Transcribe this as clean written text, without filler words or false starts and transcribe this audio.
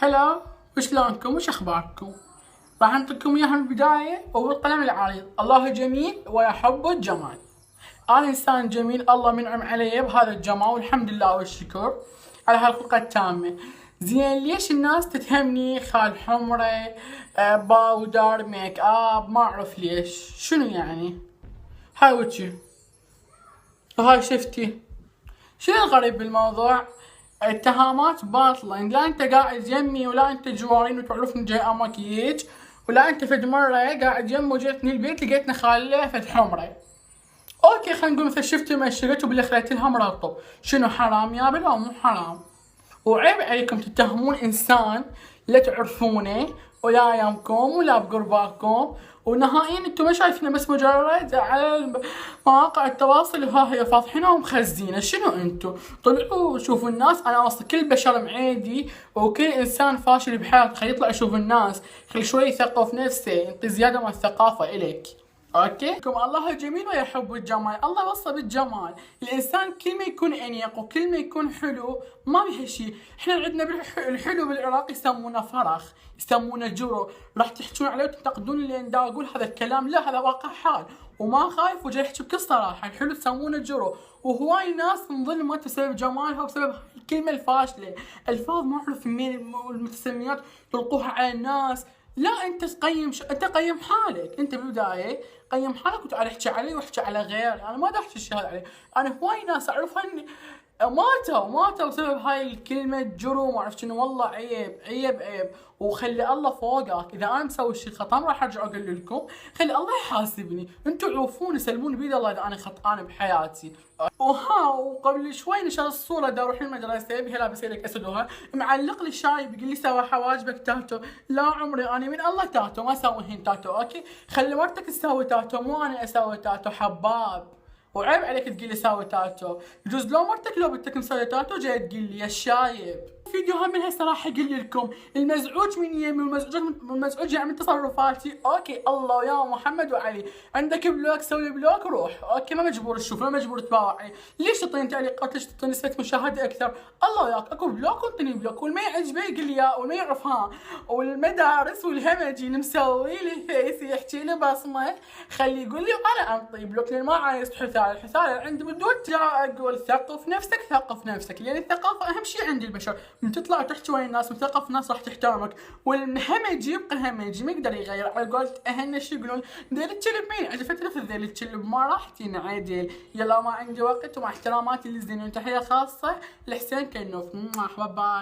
هلا، وشلونكم؟ وش اخباركم؟ راح انطيكم اياها من البداية وبالقلم العريض. الله جميل ويحب الجمال. انا انسان جميل، الله منعم علي بهذا الجمال والحمد لله والشكر على هالخلقة التامة. زين، ليش الناس تتهمني خال حمرة، باودر، ميك اب؟ ما اعرف ليش، شنو يعني؟ هاي وجهي وهاي شفتي. شنو الغريب بالموضوع؟ اتهامات باطلة، لا انت قاعد يمي ولا انت جوارين وتعرفني جاي اماكيج، ولا انت فد مرة قاعد يم وجيتني البيت لقيتني خاله فد حمرة. اوكي، خلينا نقول مثلا شفتي مشيت وباللي خليت لها مرطب، شنو حرام يا بلا؟ مو حرام. وعيب عليكم تتهمون انسان لا تعرفونه ولا يمكم ولا بقرباكم، ونهائيا انتم ما شايفينه، بس مجرد على مواقع التواصل وها هي فاضحينه ومخزينه. شنو انتم؟ طلعوا شوفوا الناس. انا اصلا كل بشر معيدي وكل انسان فاشل بحياته، خلي يطلع يشوف الناس، خلي شوي يثقف نفسه، يعطي زياده من الثقافه الك. اوكي، الله جميل ويحب الجمال. الله وصى بالجمال. الانسان كل ما يكون انيق وكل ما يكون حلو ما بيه شيء. احنا عندنا الحلو بالعراق يسمونه فرخ، يسمونه جرو. راح تحجون عليه وتنتقدون لين دا اقول هذا الكلام، لا هذا واقع حال وما خايف وجاي احكي بكل صراحه. الحلو يسمونه جرو، وهواي ناس انظلمت بسبب جمالها وبسبب الكلمه الفاشله. الفاظ ما اعرف من المتسميات تلقوها على الناس. لا، انت تقيم انت قيم حالك. انت بالبدايه قيم حالك وتعال احكي علي واحكي على غيري. انا ما دا احكي الشيء هذا علي. انا هواي ناس اعرفها ماتوا بسبب هاي الكلمة جرو ما اعرف شنو. والله عيب عيب عيب. وخلي الله فوقك، اذا انا مسوي شيء خطا ما راح ارجع اقول لكم، خلي الله يحاسبني. انتم عوفوني سلموني بيد الله اذا انا خطأان بحياتي. وقبل شوي نشر الصورة دا اروح المدرسة بها لابسه لك اسد وها معلق لي شايب يقول لي سوى حواجبك تاتو. لا عمري، انا من الله تاتو ما اسوي هين تاتو. اوكي، خلي مرتك تسوي تاتو مو انا اسوي تاتو حباب. وعيب عليك تقول لي سوي تاتو. يجوز لو مرتك لو بنتك مسوي تاتو جاي تقول لي يا الشايب. فيديو هم من هسه راح اقول لكم المزعوج من يمي والمزعوج يعني من تصرفاتي. اوكي، الله ويا محمد وعلي. عندك بلوك سوي بلوك روح. اوكي، ما مجبور تشوف، ما مجبور تباوع علي. ليش تعطيني تعليقات؟ ليش تعطيني نسبة مشاهدة اكثر؟ الله وياك، اكو بلوك وانطيني بلوك، والما يعجبه يقول لي يا، والما يعرف ها. والمدارس والهمجي مسوي لي فيس يحكي لي بصمه خلي يقول لي وانا انطي بلوك لان ما عايز حثاله. الحثاله عندي بدون اقول ثقف نفسك ثقف نفسك، لان الثقافه اهم شيء عند البشر. من تطلع تحكي ويا الناس مثقف الناس راح تحترمك، والهمجي يبقى همجي ما يقدر يغير. على قولة اهلنا شو يقولون؟ ذيل الكلب مين عرفت له ذيل الكلب ما راح تنعدل. يلا ما عندي وقت، ومع احتراماتي للزين وتحيه خاصه لحسين كنوف. باي.